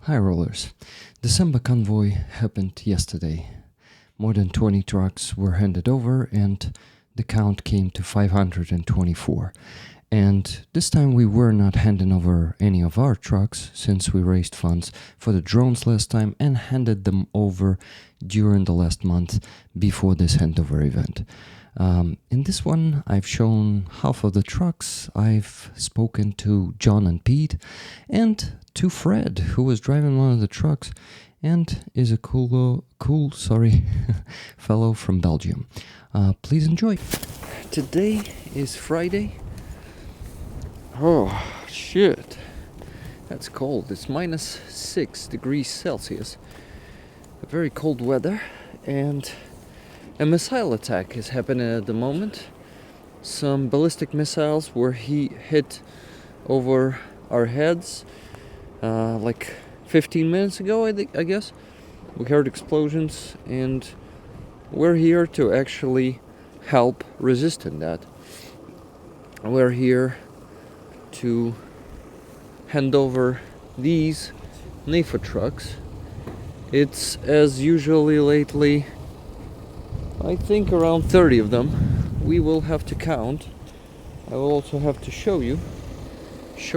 Hi rollers. December convoy happened yesterday. More than 20 trucks were handed over and the count came to 524. And this time we were not handing over any of our trucks since we raised funds for the drones last time and handed them over during the last month before this handover event. In this one, I've shown half of the trucks. I've spoken to John and Pete and to Fred, who was driving one of the trucks and is a cool fellow from Belgium. Please enjoy. Today is Friday. Oh, shit. That's cold. It's minus 6 degrees Celsius. Very cold weather, and a missile attack is happening at the moment. Some ballistic missiles were hit over our heads like 15 minutes ago, I guess. We heard explosions, and we're here to actually help resisting that. We're here to hand over these NAFO trucks. It's as usually lately, I think around 30 of them. We will have to count. I will also have to show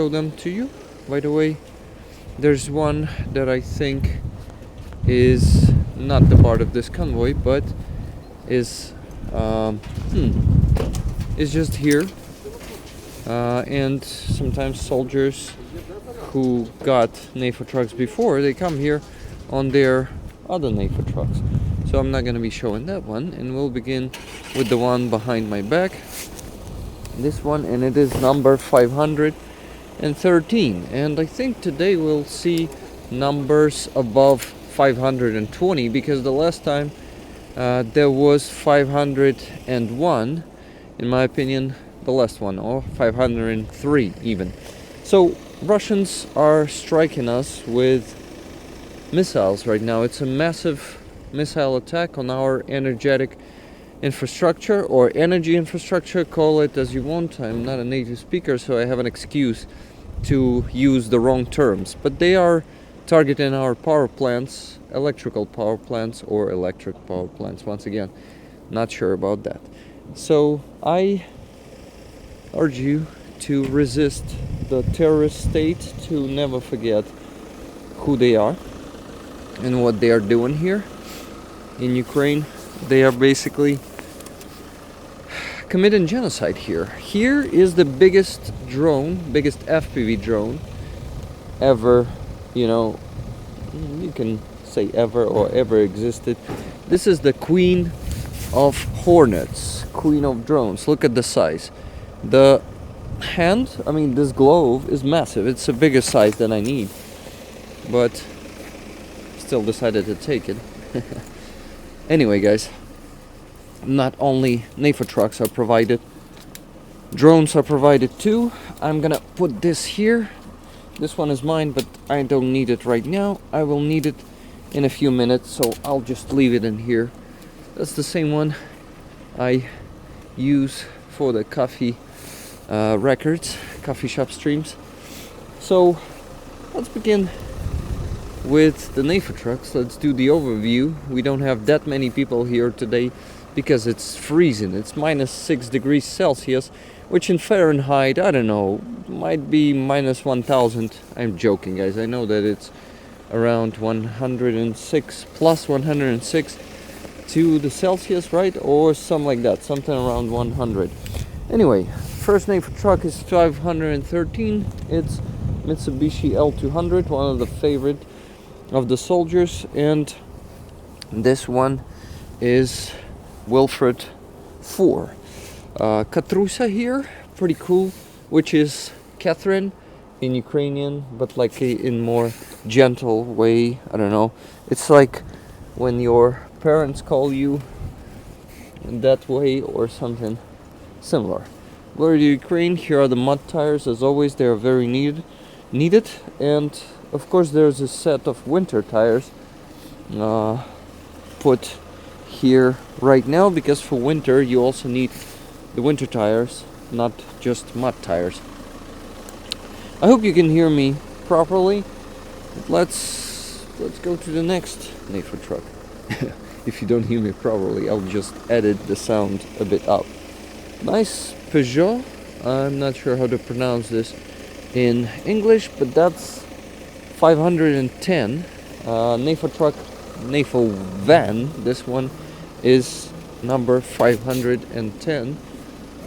them to you. By the way, there's one that I think is not the part of this convoy, but is just here. And sometimes soldiers who got NAFO trucks before, they come here on their other NAFO trucks. So I'm not going to be showing that one, and we'll begin with the one behind my back. This one, and it is number 513. And I think today we'll see numbers above 520, because the last time there was 501, in my opinion, the last one, or 503 even. So Russians are striking us with missiles right now. It's a massive missile attack on our energetic infrastructure, or energy infrastructure, call it as you want. I'm not a native speaker, so I have an excuse to use the wrong terms, but they are targeting our power plants, electrical power plants, or electric power plants. Once again, not sure about that. So I urge you to resist the terrorist state, to never forget who they are and what they are doing here in Ukraine. They are basically committing genocide here. Here is the biggest FPV drone ever, you can say ever or ever existed. This is the queen of hornets, queen of drones. Look at the size. The hand, this globe is massive. It's a bigger size than I need, but still decided to take it. Anyway, guys, not only NAFO trucks are provided, drones are provided too. I'm gonna put this here. This one is mine, but I don't need it right now. I will need it in a few minutes, so I'll just leave it in here. That's the same one I use for the coffee records, coffee shop streams. So let's begin with the NAFO trucks. Let's do the overview. We don't have that many people here today because it's freezing. It's minus 6 degrees Celsius, which in Fahrenheit, I don't know, might be minus 1000. I'm joking, guys. I know that it's around 106, plus 106 to the Celsius, right? Or something like that, something around 100. Anyway, first NAFO truck is 513. It's Mitsubishi L200, one of the favorite of the soldiers, and this one is Wilfred 4. Katrusa here, pretty cool, which is Catherine in Ukrainian, but like in more gentle way. I don't know. It's like when your parents call you in that way or something similar. Glory to Ukraine. Here are the mud tires. As always, they are very needed, and of course there's a set of winter tires put here right now, because for winter you also need the winter tires, not just mud tires. I hope you can hear me properly. Let's go to the next NAFO truck. If you don't hear me properly, I'll just edit the sound a bit up. Nice Peugeot. I'm not sure how to pronounce this in English, but that's 510. NAFO truck, NAFO van. This one is number 510.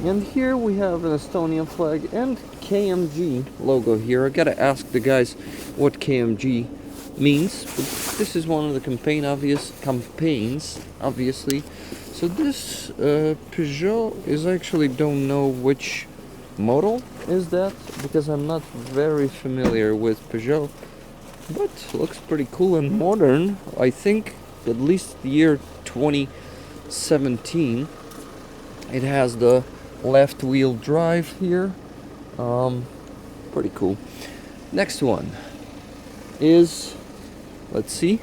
And here we have an Estonian flag and KMG logo here. I gotta ask the guys what KMG means, but this is one of the campaigns, obviously. So this Peugeot is actually, don't know which model is that, because I'm not very familiar with Peugeot, but looks pretty cool and modern. I think at least the year 2017. It has the left wheel drive here. Pretty cool. Next one is, let's see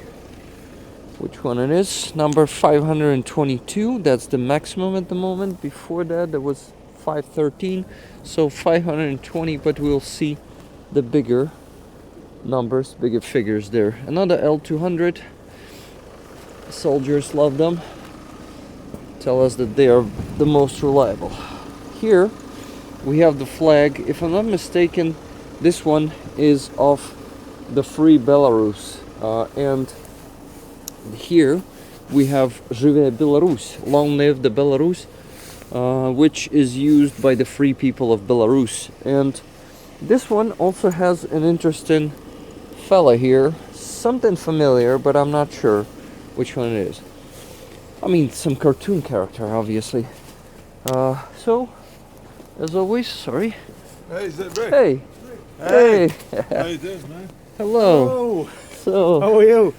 which one it is. Number 522. That's the maximum at the moment. Before that there was 513, so 520, but we'll see the bigger numbers, bigger figures there. Another L200. Soldiers love them. Tell us that they are the most reliable. Here we have the flag. If I'm not mistaken, this one is of the Free Belarus, and here we have Живе Беларусь, long live the Belarus, which is used by the free people of Belarus. And this one also has an interesting fella here, something familiar, but I'm not sure which one it is. I mean, some cartoon character, obviously. So, as always, sorry. Hey, is that Rick? Hey. Hey. Hey. How you doing, man? Hello. Oh, So, how are you?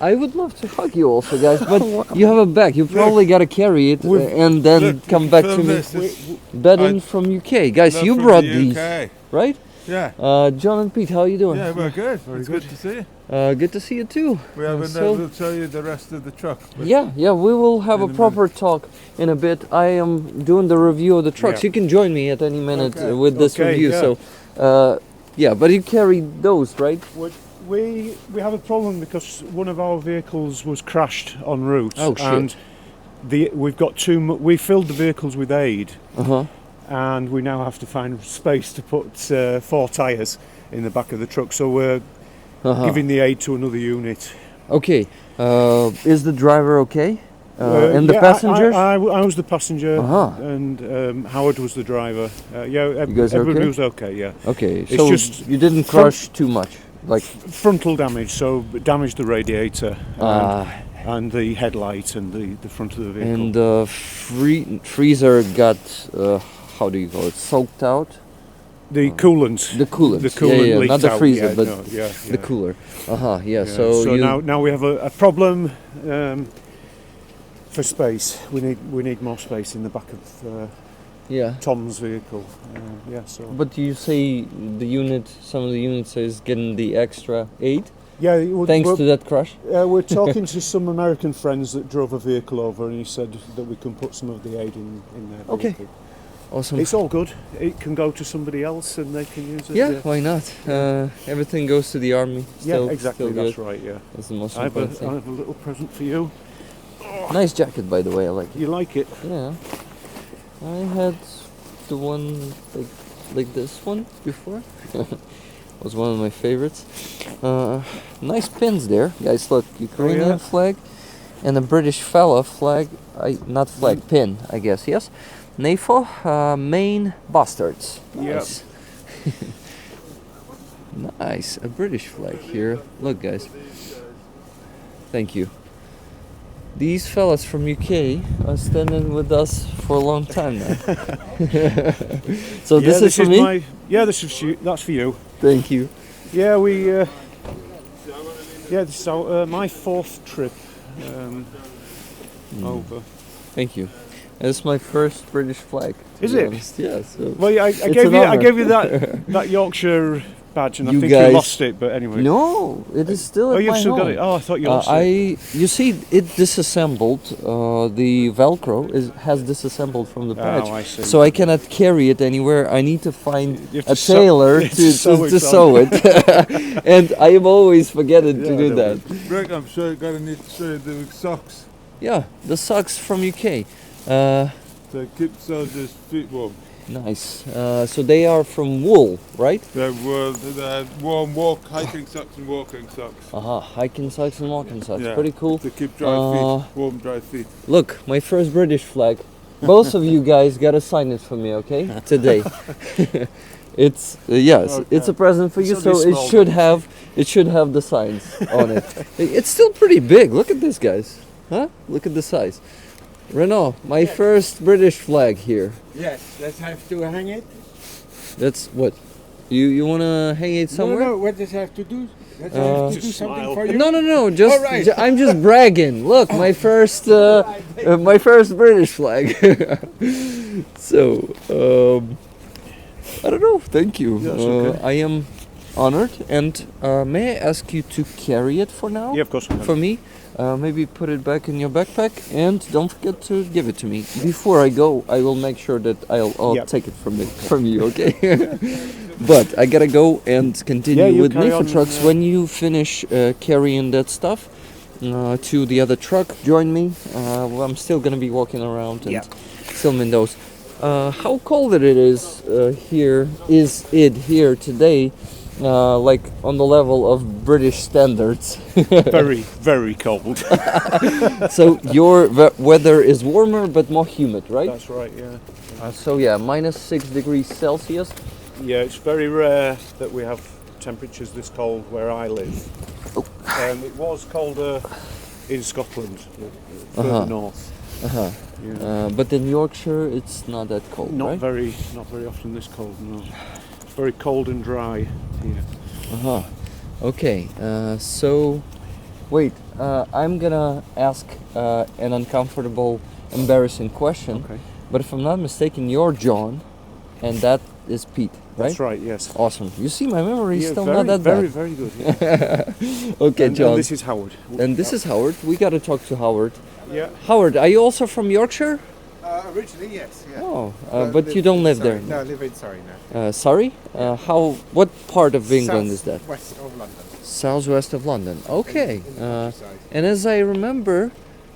I would love to hug you also, guys, but you have a bag. You probably got to carry it and then Look, come back to film me. this. Bedin from UK. Guys, Love you from brought the these, UK. right? Yeah. John and Pete, how are you doing? Yeah, we're good. It's good to see you. Good to see you too. We'll show you the rest of the truck. but- Yeah, we will have a In a proper talk in a bit. I am doing the review of the trucks. Yeah. You can join me at any minute Okay. with this Okay, review. yeah. So, yeah, but you carry those, right? We have a problem because one of our vehicles was crashed en route. Oh, shit. And we've got we filled the vehicles with aid, Uh-huh. and we now have to find space to put 4 tyres in the back of the truck. So we're giving the aid to another unit. Okay. Is the driver okay? And the yeah, passengers? I was the passenger, Uh-huh. and Howard was the driver. You guys are everybody okay? was okay. Yeah, Okay, It's so just you didn't crush too much, like frontal damage, so it damaged the radiator uh, and the headlight and the front of the vehicle. and the freezer got how do you call it? Soaked out. The coolant. The coolant. The coolant yeah, leaked not the out, freezer, yeah, but no, yeah, the yeah. cooler. Yeah. Yeah, So, so you, now we have a problem for space. We need more space in the back of yeah. Tom's vehicle. Yeah. So. But you say some of the units is getting the extra aid Yeah. thanks to that crash. We're talking to some American friends that drove a vehicle over, and he said that we can put some of the aid in their Okay. vehicle. Awesome. It's all good. It can go to somebody else, and they can use it. Yeah, why not? Everything goes to the army. Still, Yeah, exactly. Still That's good. right. Yeah. That's the most I important have thing. a little present for you. Nice jacket, by the way. I like it. You like it? Yeah. I had the one like this one before. Was one of my favorites. Nice pins there, guys. Look, Ukrainian yeah? flag and a British fella flag. Not flag, pin, I guess. Yes. NAFO, Main Bastards. Nice. Nice. A British flag here. Look, guys. Thank you. These fellas from UK are standing with us for a long time now. So this is for me? This is you. That's for you. Thank you. Yeah, this is my 4th trip over. Thank you. It's my first British flag. to Is be it? honest. Yeah. So Well, I It's gave an you honour. that Yorkshire badge, and I You think guys- you lost it. But anyway. No, it is still Oh, at you've my still home. got it. Oh, I thought you lost it. You see, it disassembled. The Velcro has disassembled from the badge, Oh, I see. so I cannot carry it anywhere. I need to find You have a to sew- tailor you have to to sew sew it it, and I am always forgetting to Yeah, do don't that. Rick, I'm sure you're gonna need to show you the socks Yeah, the socks from UK. to keep soldiers' feet warm. Nice. So they are from wool, right? They're warm hiking socks and walking socks. Aha, hiking socks and walking socks. Yeah. Pretty cool. To keep dry feet, warm, dry feet. Look, my first British flag. Both of you guys gotta sign it for me, okay? Today. It's yes, Okay. it's a present for you. It's So only it small, should have the signs on it. It's still pretty big. Look at this, guys. Huh? Look at the size. Renault, my first British flag here. Yes, let's have to hang it. That's what. You wanna hang it somewhere? No, what does it have to do? Does it have to do Just something smile. for you? No. Just All right. I'm just bragging. Look, my first British flag. So I don't know. Thank you. Yeah, it's okay. I am honored, and may I ask you to carry it for now? Yeah, of course. I can. For me, maybe put it back in your backpack, and don't forget to give it to me before I go. I will make sure that I'll Yep. take it from you. Okay. But I gotta go and continue Yeah, you with carry NAFO on, trucks. When you finish carrying that stuff to the other truck, join me. Well, I'm still gonna be walking around and Yep. filming those. How cold it is here? Is it here today? Like on the level of British standards. Very, very cold. So your weather is warmer but more humid, right? That's right. Yeah. So yeah, -6 degrees Celsius. Yeah, it's very rare that we have temperatures this cold where I live. Oh. It was colder in Scotland, further north. Uh-huh. Yeah. But in Yorkshire, it's not that cold, not right? not very often this cold. No, it's very cold and dry here. Uh-huh. Okay. So, wait. I'm gonna ask an uncomfortable, embarrassing question. Okay. But if I'm not mistaken, you're John, and that is Pete, right? That's right. Yes. Awesome. You see, my memory is Yeah, still very, not that very, bad. very good. Yeah. Okay, and John. this is Howard. And this is Howard. We gotta talk to Howard. Yeah. Howard, are you also from Yorkshire? Originally, yes. Yeah. Oh, but you don't live there. No, I live in Surrey now. Sorry? What part of England is that? West of London. Southwest of London. Okay. In the countryside. And as I remember,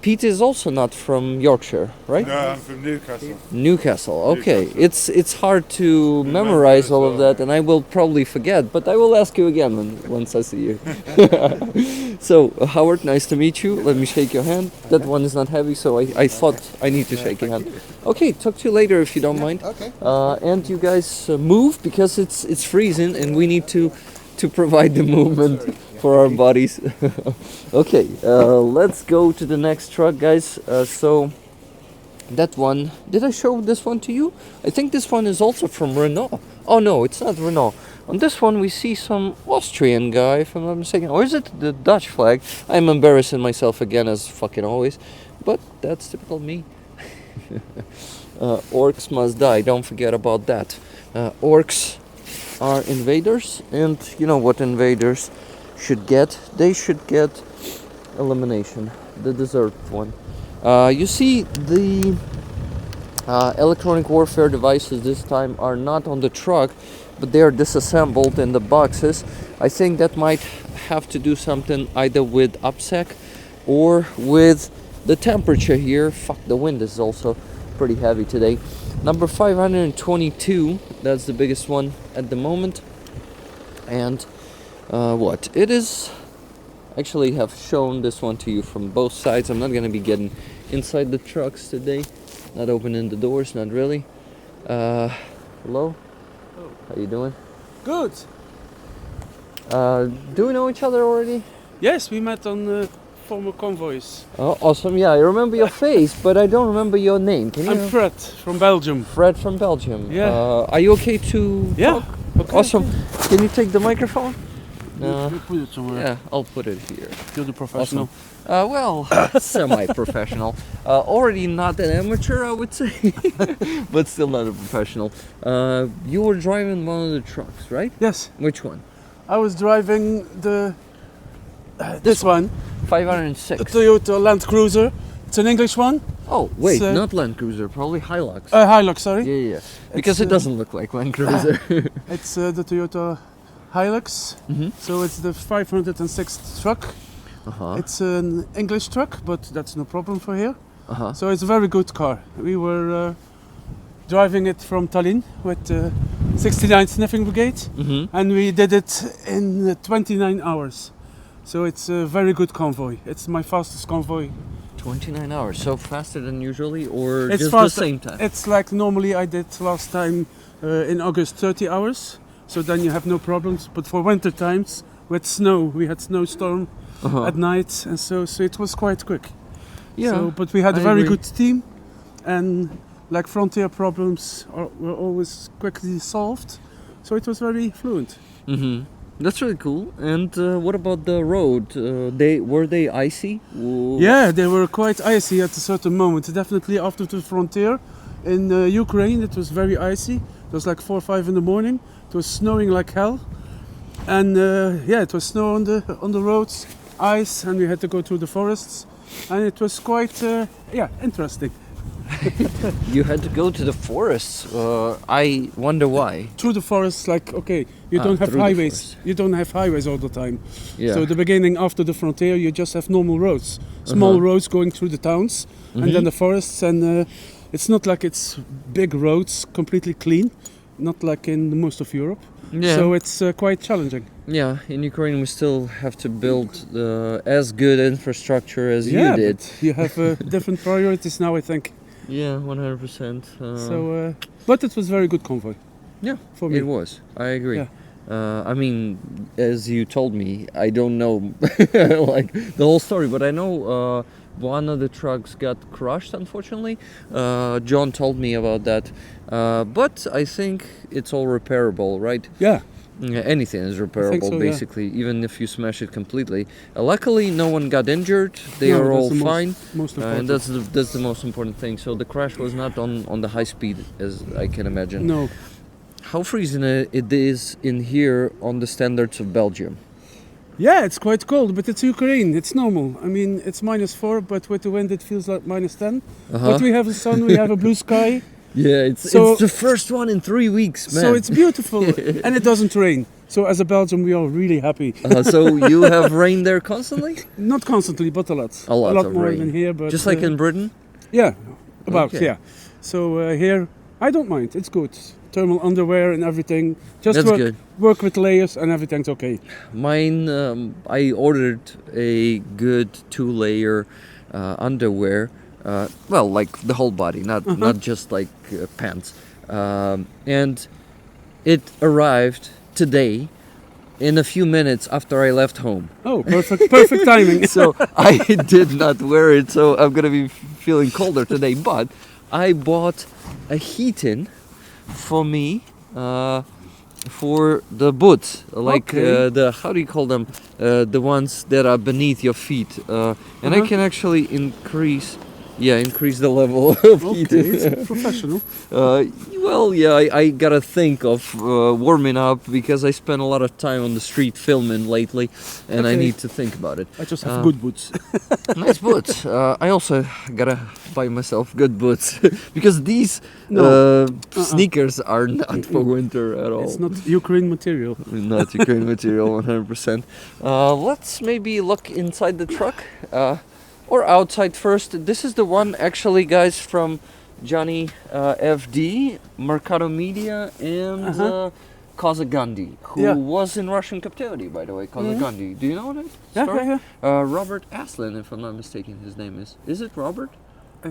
Pete is also not from Yorkshire, right? No, I'm from Newcastle. Newcastle. Okay. Newcastle. It's hard to memorize all of that, and I will probably forget, but I will ask you again once I see you. So, Howard, nice to meet you. Let me shake your hand. That one is not heavy, so I thought I need to shake your hand. Okay, talk to you later if you don't mind. Okay. And you guys move because it's freezing, and we need to provide the movement for our bodies. Okay, let's go to the next truck, guys. So that one, did I show this one to you? I think this one is also from Renault. Oh no, it's not Renault. On this one we see some Austrian guy, if I'm not mistaken. Or is it the Dutch flag? I'm embarrassing myself again as fucking always, but that's typical me. Orcs must die, don't forget about that. Orcs are invaders, and you know what invaders should get? They should get elimination, the deserved one. You see, the electronic warfare devices this time are not on the truck, but they are disassembled in the boxes. I think that might have to do something either with OPSEC or with the temperature here. Fuck, the wind is also pretty heavy today. Number 522, that's the biggest one at the moment. And what? It is... Actually have shown this one to you from both sides. I'm not going to be getting inside the trucks today. Not opening the doors, not really. Hello? How you doing? Good. Do we know each other already? Yes, we met on the former convoys. Oh, awesome. Yeah, I remember your face, but I don't remember your name. Can you? I'm Fred from Belgium. Fred from Belgium. Yeah. Are you okay to Yeah. talk? Okay. Awesome. Can you take the microphone? You put it somewhere. Yeah, I'll put it here. You're the professional. Well, semi-professional. Already not an amateur, I would say, but still not a professional. You were driving one of the trucks, right? Yes. Which one? I was driving the this one, 506. the Toyota Land Cruiser. It's an English one. Oh, wait, It's, not Land Cruiser, probably Hilux. Hilux, sorry. Yeah. Because It's, it doesn't look like Land Cruiser. It's the Toyota Hilux. So it's the 506th truck. Uh-huh. It's an English truck, but that's no problem for here. Uh-huh. So it's a very good car. We were driving it from Tallinn with 69th Sniffing Brigade, and we did it in 29 hours. So it's a very good convoy. It's my fastest convoy. 29 hours, so faster than usually, or It's just fast- the same time? It's like normally I did last time in August 30 hours, so then you have no problems. But for winter times with snow, we had snowstorm at night, and so it was quite quick. Yeah, So, but we had a I very agree. good team, and like frontier problems were always quickly solved, so it was very fluent. That's really cool. And what about the road? Were they icy? Yeah, they were quite icy at a certain moment. Definitely after the frontier in Ukraine, it was very icy. It was like 4 or 5 in the morning. It was snowing like hell, and it was snow on the roads, ice, and we had to go through the forests, and it was quite interesting. You had to go to the forests. I wonder why. Through the forests, like okay, you don't have through the highways. forest. You don't have highways all the time. Yeah. So the beginning after the frontier, you just have normal roads, small roads going through the towns, and then the forests. And it's not like it's big roads, completely clean, not like in most of Europe. Yeah. So it's quite challenging. Yeah, in Ukraine we still have to build as good infrastructure as you did. But you have different priorities now, I think. Yeah, 100%. But it was very good convoy. Yeah, for me. it was. I agree. Yeah. I mean, as you told me, I don't know like the whole story, but I know one of the trucks got crushed, unfortunately. John told me about that. But I think it's all repairable, right? Yeah. Anything is repairable, so, yeah. basically, even if you smash it completely. Luckily, no one got injured. They No, are that's all the fine. Most And important. that's the most important thing. So the crash was not on the high speed, as I can imagine. No. How freezing it is in here on the standards of Belgium? Yeah, it's quite cold, but it's Ukraine. It's normal. I mean, it's -4, but with the wind it feels like -10. But we have the sun, we have a blue sky, Yeah, it's the first one in 3 weeks, man. so it's beautiful, and it doesn't rain. So as a Belgian, we are really happy. So you have rain there constantly? Not constantly, but a lot. A lot of more rain. than here, but Just like in Britain? yeah, about Okay. yeah. So here, I don't mind. It's good. Thermal underwear and everything. Just That's work, good. work with layers, and everything's okay. Mine, I ordered a good 2-layer underwear. Well, like the whole body, not just like pants. And it arrived today in a few minutes after I left home. Oh, perfect timing. So I did not wear it, so I'm gonna be feeling colder today. But I bought a heating for me for the boots, like Okay. the how do you call them? The ones that are beneath your feet, and I can actually increase the level of Okay, heating. it's professional. Well, yeah, I gotta think of warming up because I spend a lot of time on the street filming lately, and I Okay. need to think about it. I just have good boots. Nice boots. I also gotta buy myself good boots because these sneakers are not for winter at all. It's not Ukraine material. Not Ukraine material, 100%. Let's maybe look inside the truck or outside first. This is the one, actually, guys, from Johnny FD, Mercado Media, and Kazagandhi, who was in Russian captivity, by the way. Kazagandhi. Do you know that story? Yeah. Robert Aslan, if I'm not mistaken, his name is. Is it Robert?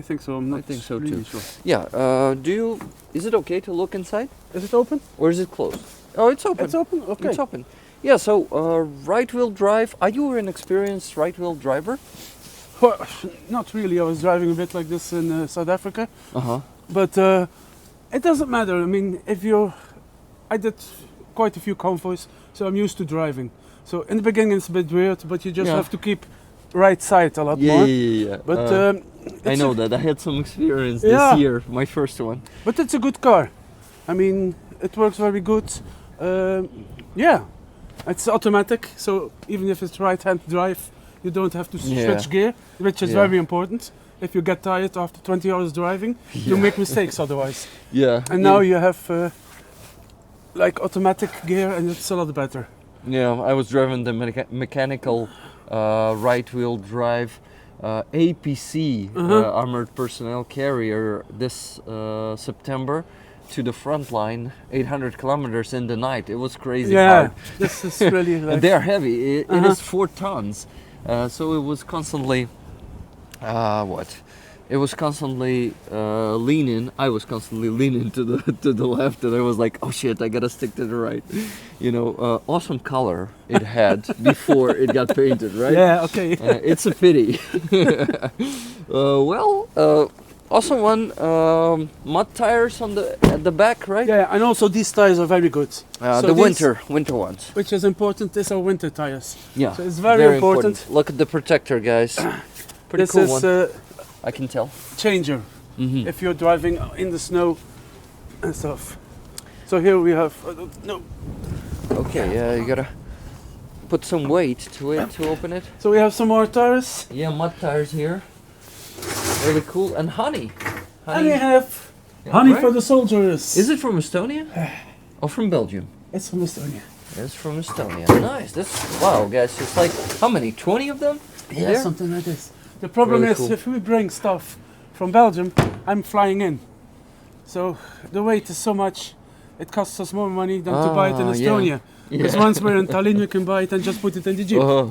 I think so. I'm not I think so really too. sure. Yeah. Is it okay to look inside, Is it open? or is it closed? Oh, it's open. It's open. Okay. It's open. Yeah. So right-wheel drive. Are you an experienced right-wheel driver? Well, not really. I was driving a bit like this in South Africa, but it doesn't matter. I mean, I did quite a few convoys, so I'm used to driving. So in the beginning it's a bit weird, but you just have to keep right side a lot more. Yeah. But I know that. I had some experience Yeah. this year, my first one. But it's a good car. I mean, it works very good. Yeah, It's automatic, so even if it's right-hand drive, you don't have to Yeah. switch gear, which is Yeah. very important. If you get tired after 20 hours driving, you make mistakes otherwise. Yeah. And now you have like automatic gear, and it's a lot better. Yeah, I was driving the mechanical right-wheel drive APC armored personnel carrier this September to the front line, 800 kilometers in the night. It was crazy Yeah, hard. this is really like. And they are heavy. It is 4 tons, so it was constantly It was constantly leaning. I was constantly leaning to the left, and I was like, "Oh shit, I gotta stick to the right." You know, awesome color it had before it got painted, right? Yeah, okay. It's a pity. Awesome one. Mud tires at the back, right? Yeah, and also these tires are very good. So The these- winter ones. Which is important, these are winter tires. Yeah. So it's very important. Look at the protector, guys. Pretty This cool is one. a I can tell. changer Mhm. if you're driving in the snow and stuff. So here we have, no. Okay, yeah, you gotta put some weight to it to open it. So we have some more tires. Yeah, mud tires here. Really cool. And honey. And we have Yeah, honey right? for the soldiers. Is it from Estonia? Or from Belgium? It's from Estonia. It's from Estonia. Nice. That's wow, guys. It's like how many? 20 of them? Yeah, There? something like this. The problem Really is cool. if we bring stuff from Belgium, I'm flying in. So the weight is so much, it costs us more money than to buy it in Ah, Estonia. yeah. Because once we're in Tallinn, we can buy it and just put it in the jeep. Oh.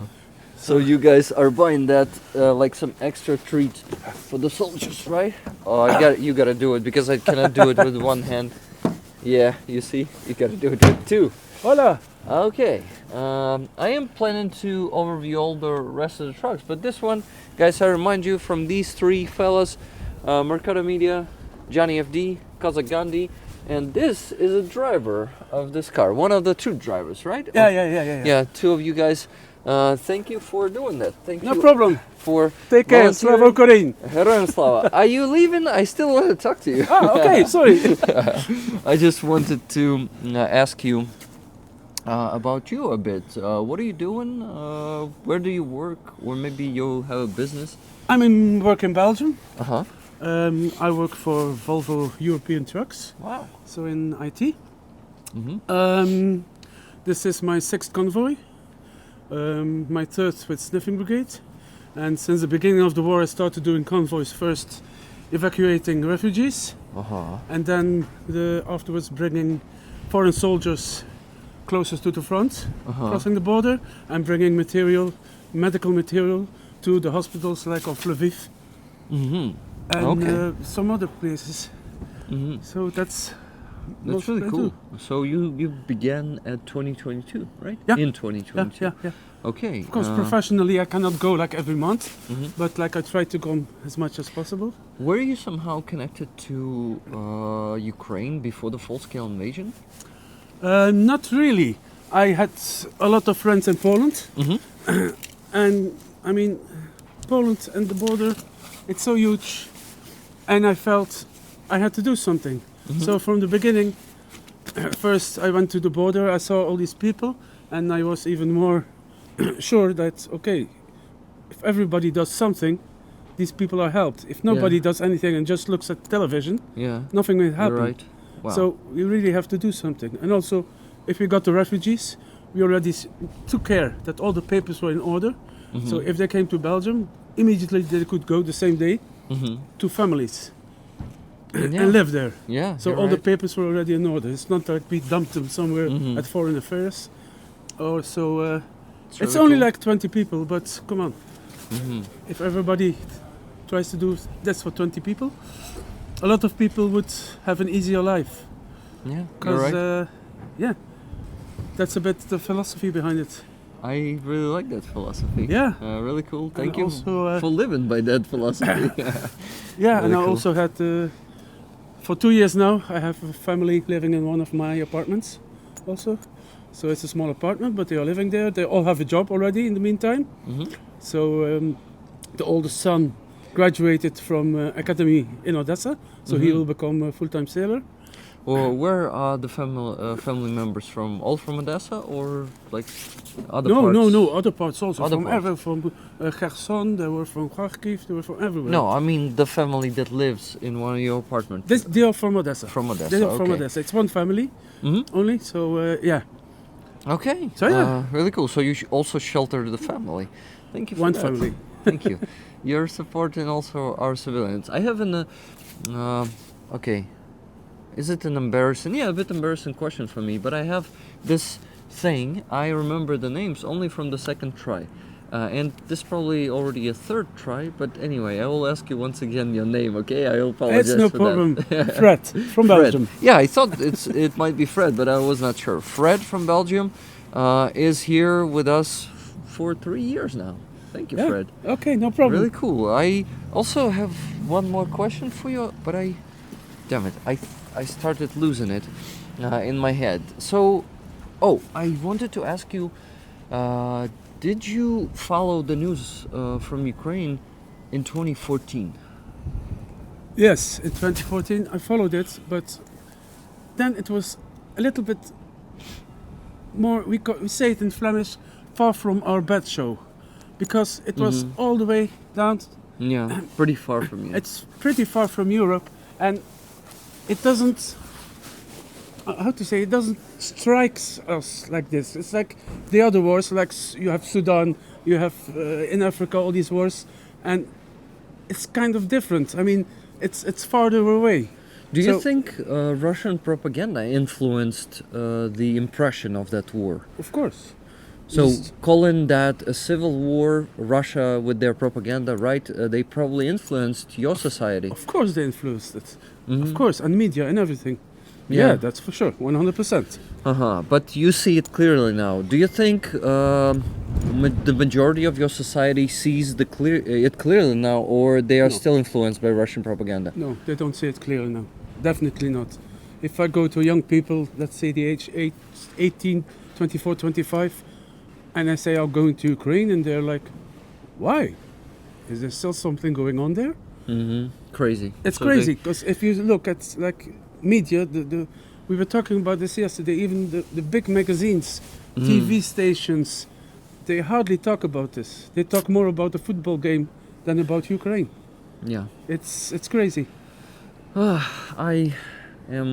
So you guys are buying that like some extra treat for the soldiers, right? Oh, you gotta do it because I cannot do it with one hand. Yeah, you see, you gotta do it with two. Voila! Okay, I am planning to overview all the rest of the trucks, but this one, guys, I remind you from these 3 fellas, Mercado Media, Johnny FD, Kazakh Gandhi, and this is a driver of this car, one of the 2 drivers, right? Yeah. Yeah, 2 of you guys. Thank you for doing that. Thank No you problem. for Take care. volunteering. Slava Ukraine. Heroin Slava. Are you leaving? I still want to talk to you. Ah, okay, sorry. I just wanted to ask you about you a bit. What are you doing? Where do you work? Or maybe you have a business? I'm in work in Belgium. Uh-huh. I work for Volvo European Trucks, Wow. so in IT. Mm-hmm. This is my 6th convoy, my 3rd with Sniffing Brigade. And since the beginning of the war, I started doing convoys, first evacuating refugees, Uh-huh. and then afterwards bringing foreign soldiers closest to the front, Uh-huh. crossing the border, and bringing medical material to the hospitals like of Lviv Mm-hmm. and Okay. some other places. Mm-hmm. So that's That's what really I cool. do. So you began at 2022, right? Yeah. In Yeah, 2022. yeah. Okay. Of course, professionally, I cannot go like every month, Mhm. but like I try to go as much as possible. Were you somehow connected to Ukraine before the full-scale invasion? Not really. I had a lot of friends in Poland, Mm-hmm. and I mean, Poland and the border, it's so huge, and I felt I had to do something. So from the beginning, first I went to the border, I saw all these people, and I was even more sure that, okay, if everybody does something, these people are helped. If nobody Yeah. does anything and just looks at television, Yeah. nothing will happen. You're right. Wow. So we really have to do something. And also, if we got the refugees, we already took care that all the papers were in order. Mhm. So if they came to Belgium, immediately they could go the same day Mhm. to families Yeah. and live there. Yeah. So you're all right. the papers were already in order. It's not like we dumped them somewhere Mhm. at Foreign Affairs. Or so it's really only cool. like 20 people, but come on. Mhm. If everybody tries to do this for 20 people, a lot of people would have an easier life. Yeah. You're Because, right. yeah, that's a bit the philosophy behind it. I really like that philosophy. Yeah. Really cool. Thank And you also, for living by that philosophy. Yeah, and Really I cool. also had, for 2 years now, I have a family living in one of my apartments also. So it's a small apartment, but they are living there. They all have a job already in the meantime. Mhm. So the oldest son graduated from academy in Odessa, so he Mhm. will become a full-time sailor. Or where are the family members from? All from Odessa, or like other No, parts? no, other parts also. Other From parts. everywhere, from Kherson, they were from Kharkiv, they were from everywhere. No, I mean the family that lives in one of your apartments. They are from Odessa. From Odessa, They are from okay. Odessa. It's one family Mhm. only, so yeah. Okay. So, yeah. Really cool. So you also shelter the family. Thank you for One that. family. Thank you. You're supporting also our civilians. I have okay. Is it an embarrassing? Yeah, a bit embarrassing question for me. But I have this thing. I remember the names only from the second try. And this is probably already a third try. But anyway, I will ask you once again your name, okay? I apologize It's no for problem. that. Fred from Fred. Belgium. Yeah, I thought it might be Fred, but I was not sure. Fred from Belgium is here with us for 3 years now. Thank you, Yeah. Fred. Okay, no problem. Really cool. I also have one more question for you, but damn it, I started losing it in my head. So, I wanted to ask you, did you follow the news from Ukraine in 2014? Yes, in 2014 I followed it, but then it was a little bit more, we say it in Flemish, far from our bed show. Because it was all the way down, Yeah, pretty far from you. it's pretty far from Europe, and it doesn't, how to say, it doesn't strike us like this. It's like the other wars, like you have Sudan, you have in Africa all these wars, and it's kind of different. I mean, it's farther away. Do you So- think Russian propaganda influenced the impression of that war? Of course. So Yes. calling that a civil war, Russia with their propaganda, right? They probably influenced your society. Of course they influenced it. Mhm. Of course, and media and everything. Yeah. Yeah, that's for sure, 100%. But you see it clearly now. Do you think the majority of your society sees it clearly now, or they are No. still influenced by Russian propaganda? No, they don't see it clearly now. Definitely not. If I go to young people, let's say the age 18, 24, 25, and I say I'm going to Ukraine, and they're like, why? Is there still something going on there? Crazy. It's So crazy, because if you look at like media, we were talking about this yesterday, even the big magazines, TV stations, they hardly talk about this. They talk more about the football game than about Ukraine. Yeah. It's crazy. I am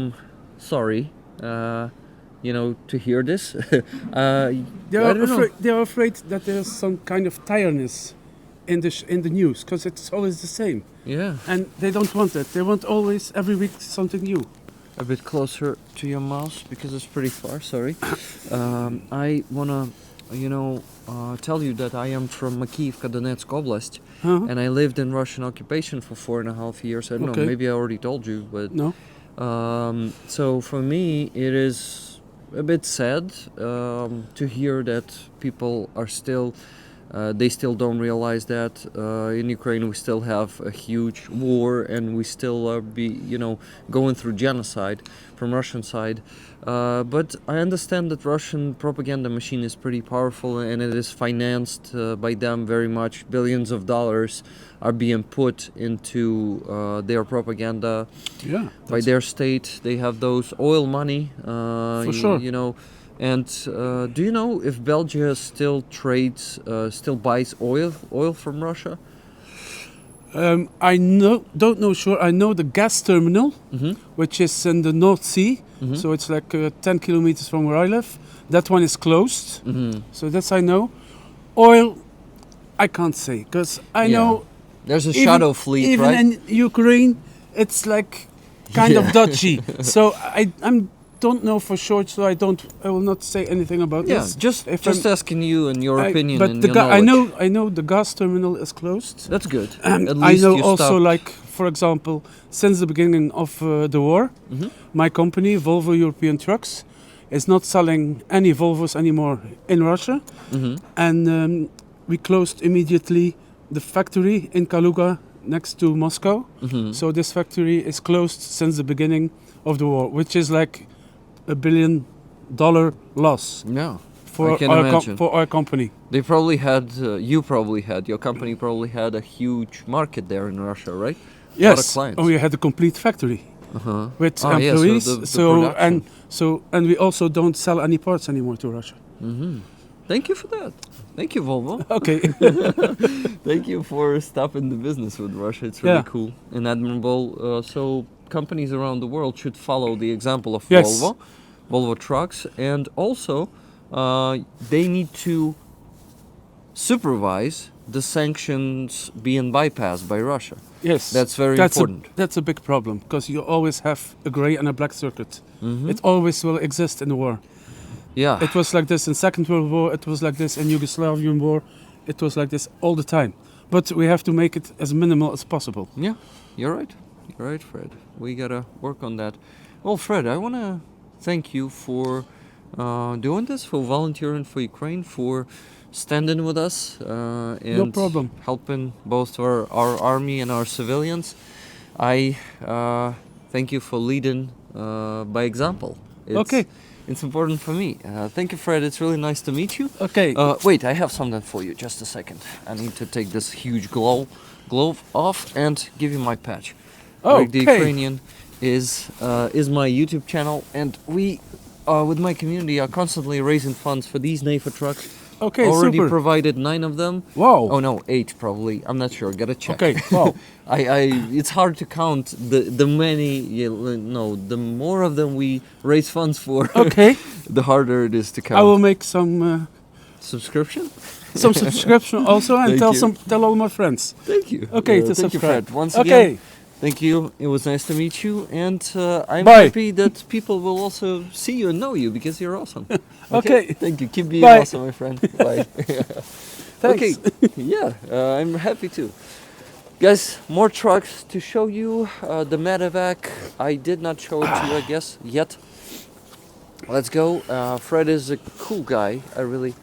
sorry, to hear this. They I are don't know. They are afraid that there's some kind of tiredness in the news, because it's always the same, Yeah. and they don't want that. They want always every week something new. A bit closer to your mouse because it's pretty far. Sorry. I wanna, tell you that I am from Makiivka, Donetsk Oblast, Uh-huh. and I lived in Russian occupation for 4.5 years. I don't know. Okay. Maybe I already told you, but No, so for me it is a bit sad to hear that people are still. They still don't realize that in Ukraine we still have a huge war and we still are going through genocide from Russian side. But I understand that Russian propaganda machine is pretty powerful and it is financed by them very much. Billions of dollars are being put into their propaganda yeah, by their state. They have those oil money. For sure. And do you know if Belgium still still buys oil from Russia? I don't know sure. I know the gas terminal, which is in the North Sea, so it's like 10 kilometers from where I live. That one is closed, so that's I know. Oil, I can't say, because I Yeah. know There's a even- shadow fleet, even right? in Ukraine, it's like kind of dodgy. So I don't know for sure, so I will not say anything about Yeah, this. just If just I'm- asking you and your opinion but and the your I knowledge. know the gas terminal is closed. That's good. I least know you also, stopped. like, for example, since the beginning of the war, my company, Volvo European Trucks, is not selling any Volvos anymore in Russia. And we closed immediately the factory in Kaluga next to Moscow. So this factory is closed since the beginning of the war, which is like $1 billion loss Yeah. for I can imagine. for our company. They your company probably had a huge market there in Russia, right? A lot of Yes, clients. and we had a complete factory. with Oh, yeah, so employees. the So and we also don't sell any parts anymore to Russia. Thank you for that. Thank you, Volvo. Okay. Thank you for stopping the business with Russia. It's really Yeah. cool and admirable. So companies around the world should follow the example of Yes. Volvo trucks, and also they need to supervise the sanctions being bypassed by Russia. Yes, That's very that's important. That's a big problem because you always have a grey and a black circuit. It always will exist in the war. Yeah. It was like this in Second World War. It was like this in Yugoslavian War. It was like this all the time. But we have to make it as minimal as possible. Yeah, you're right. You're right, Fred. We gotta work on that. Well, Fred, I wanna thank you for doing this, for volunteering for Ukraine, for standing with us, and No problem. helping both our army and our civilians. I thank you for leading by example. Okay. It's important for me. Thank you, Fred. It's really nice to meet you. Okay. Wait, I have something for you. Just a second. I need to take this huge glove off and give you my patch. Greg the Okay. Ukrainian is my YouTube channel, and we, with my community, are constantly raising funds for these NAFO trucks. Okay, Already super. provided 9 of them. Wow. Oh no, 8 probably. I'm not sure. Gotta check. Okay. Wow. It's hard to count the many. No, the more of them we raise funds for, Okay. the harder it is to count. I will make some Subscription. subscription also and Thank tell all my friends. Thank you. Okay, to thank you, subscribe. Fred. Once Okay. again, thank you. It was nice to meet you, and I'm Bye. happy that people will also see you and know you because you're awesome. Okay. Thank you. Keep being Bye. awesome, my friend. Bye. Okay. Yeah, I'm happy too. Guys, more trucks to show you. The medevac, I did not show it to you, I guess, yet. Let's go. Fred is a cool guy. I really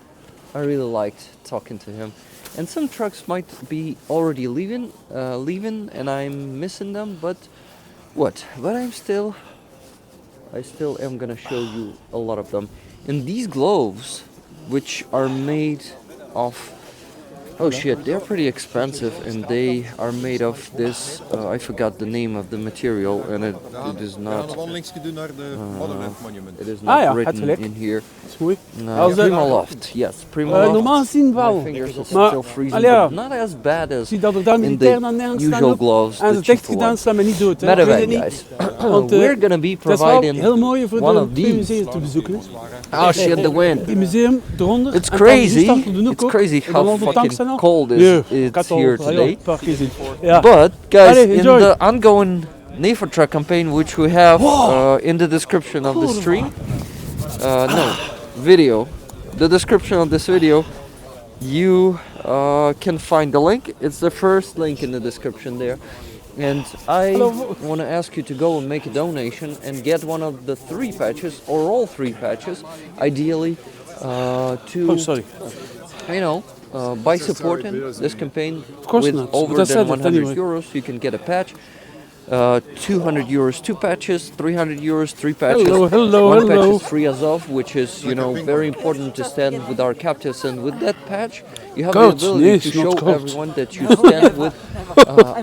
liked talking to him. And some trucks might be already leaving, and I'm missing them. But what? But I still am gonna show you a lot of them. And these gloves, which are made of, oh shit, they're pretty expensive, and they are made of this. I forgot the name of the material, and it is not. It is not ja, written hartelijk. in here. Is goed. Als de- Primaloft, yes, Primaloft. normaal gezien wel. My fingers are Maar, still freezing, ja. but not as bad as Zie dat er daar in militair the aan nergens staan usual ook. gloves. En the ze dicht cheaper gedaan ones. slaan me niet dood. Hè. Ik Medevac, weet het niet. guys. Want, We're gonna be het is wel providing heel mooi voor one de of these. museum te bezoeken. Oh shit, the wind. Die museum eronder. It's en dan die crazy. stad op de hoek It's ook. crazy En dan how al de tanks fucking en al. cold Ja, ik it's had al here heel today. een paar keer zien. Ja. But guys, Allee, in enjoy. the ongoing NAFO truck campaign, which we have in the description of the stream, video, the description of this video, you can find the link. It's the first link in the description there. And I want to ask you to go and make a donation and get one of the 3 patches, or all 3 patches, ideally, to, Oh, sorry. you know, by supporting this campaign course with not, over but I said than it 100 anyway. euros, you can get a patch. 200 euros 2 patches, 300 euros 3 patches. Hello, One patch hello. is free Azov, which is, you know, very important to stand with our captives. And with that patch, you have Goat, the ability yes, to not show goat. everyone that you stand with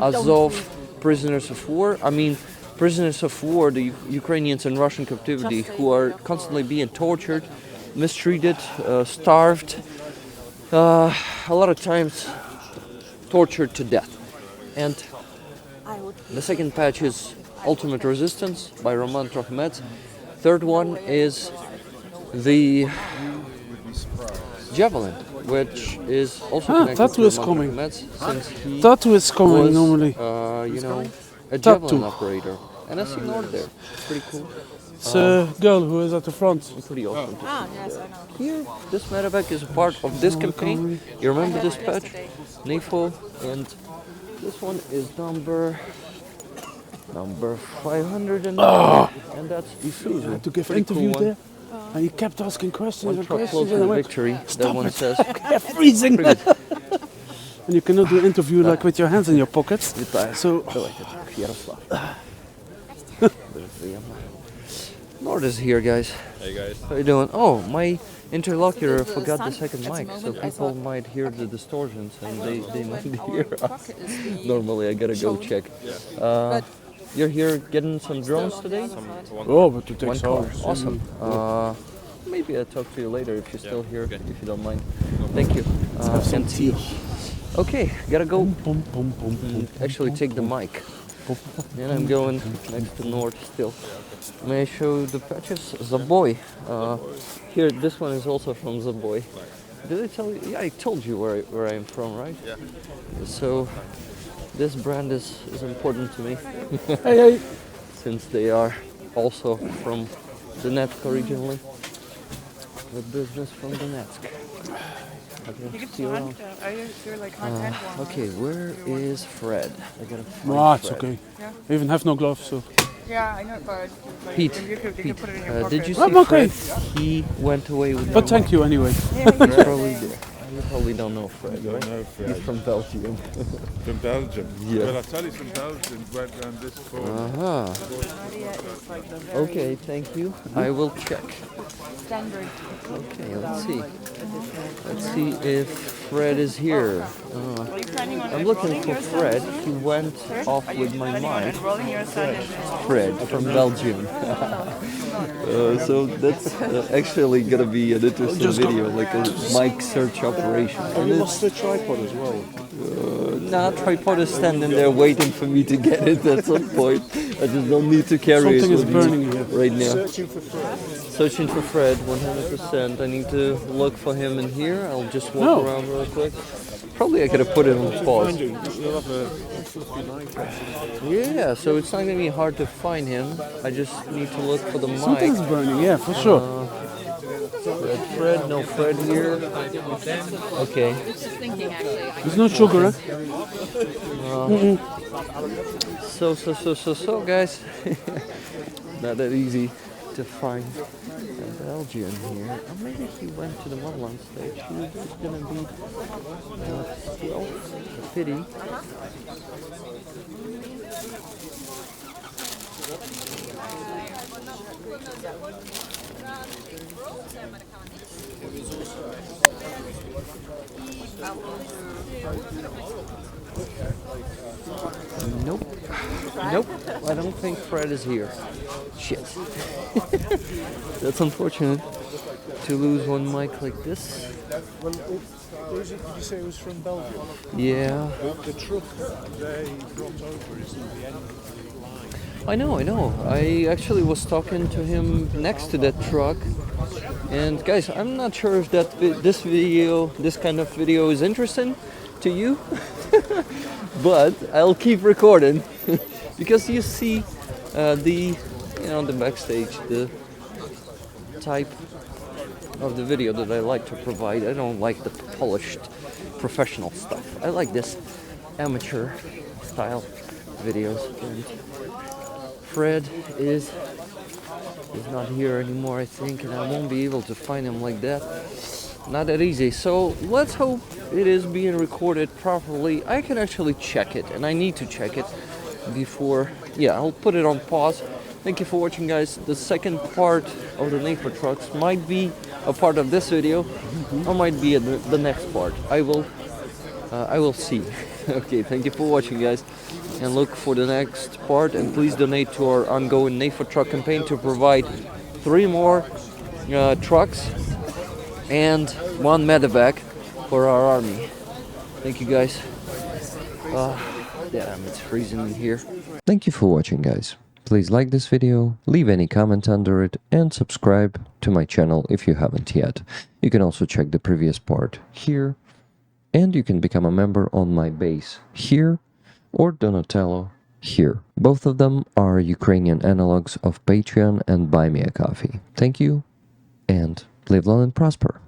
Azov prisoners of war. I mean, prisoners of war, the Ukrainians in Russian captivity, who are constantly being tortured, mistreated, starved, a lot of times tortured to death. And the second patch is Ultimate Resistance by Roman Trochmets. Third one is the Javelin, which is also connected that to was Roman coming. Trochmets, since he Tattoo is coming was, normally. you know, a Tattoo. Javelin operator. And I see Nord there. It's pretty cool. It's a girl who is at the front. Pretty awesome. to Ah, see. yes, I know. Here, this medevac is a part of this campaign. You remember this patch? NAFO, and this one is number 509, and that's Isuzu. To give Pretty interview cool one. there. And he kept asking questions One and truck questions. closer And I to went, victory. That one says. "Yeah, freezing. And you cannot do an interview like with your hands in your pockets. So, Yaroslav. Nord is here, guys. Hey guys. How you doing? Oh, my interlocutor The forgot the sun second at the mic, so moment, I people thought- might hear the distortions and they might hear us. Pocket is the Normally, I gotta go shown. check. But You're here getting some drones today? Oh, but it One takes car. hours. Awesome. Maybe I'll talk to you later if you're still here, if you don't mind. Thank you. And see you. Okay, gotta go. Actually, take the mic. And I'm going next to north still. May I show the patches? Zaboy. Here, this one is also from Zaboy. Did I tell you? Yeah, I told you where I'm from, right? Yeah. So, this brand is important to me. Hey. Since they are also from Donetsk originally. The business from Donetsk. You can hunt. You're like content one. Okay, where is Fred? I gotta find Ah, it's Fred. okay. Yeah. I even have no gloves, so. Yeah, I know, but like, Pete, you could Pete, put it in your pocket. did you see I'm okay. Fred? He went away with But my thank you anyway. Yeah, mom. He's you probably there. You probably don't know Fred, Don't right? know Fred. He's from Belgium. From Belgium. Yeah. Well, I tell you, some Belgians went round this corner. Uh-huh. is like the very Okay, thank you. I will check. standard. Okay, let's see. Let's see if Fred is here. Are you planning on I'm looking enrolling for your son Fred. soon? He went off Are you with my planning on mic. enrolling your son in Fred from Belgium. So that's actually gonna be an interesting video, like a mic search operation. Have you lost the tripod as well? Nah, tripod is standing there waiting for me to get it at some point. I just don't need to carry Something it is with burning me here. right now. Searching for Fred. Searching for Fred, 100%. I need to look for him in here. I'll just walk No. around real quick. Probably I could have put it on pause. You'll have a fluffy knife. Yeah, so it's not gonna be hard to find him. I just need to look for the mic. Something's burning, yeah, for sure. Fred, no Fred here. Okay. There's no sugar, eh? So, guys. Not that easy to find a Belgian here. Or maybe he went to the motherland stage. He was just gonna be 12. A pity. Nope. Nope. I don't think Fred is here. Shit. That's unfortunate to lose one mic like this. Well, did you say it was from Belgium? Yeah. The truck they brought over isn't the end of the line. I know. I actually was talking to him next to that truck. And guys, I'm not sure if this kind of video is interesting to you. But I'll keep recording because you see the backstage, the type of the video that I like to provide. I don't like the polished professional stuff. I like this amateur style videos. And Fred is not here anymore, I think, and I won't be able to find him like that. Not that easy. So let's hope it is being recorded properly. I can actually check it, and I need to check it before. Yeah, I'll put it on pause. Thank you for watching, guys. The second part of the NAFO trucks might be a part of this video, or might be the next part. I will see. Okay, thank you for watching, guys, and look for the next part. And please donate to our ongoing NAFO truck campaign to provide 3 more trucks and 1 medevac for our army. Thank you, guys. Damn, it's freezing in here. Thank you for watching, guys. Please like this video, leave any comment under it, and subscribe to my channel if you haven't yet. You can also check the previous part here, and you can become a member on my base here, or Donatello here. Both of them are Ukrainian analogs of Patreon and Buy Me a Coffee. Thank you, and live long and prosper.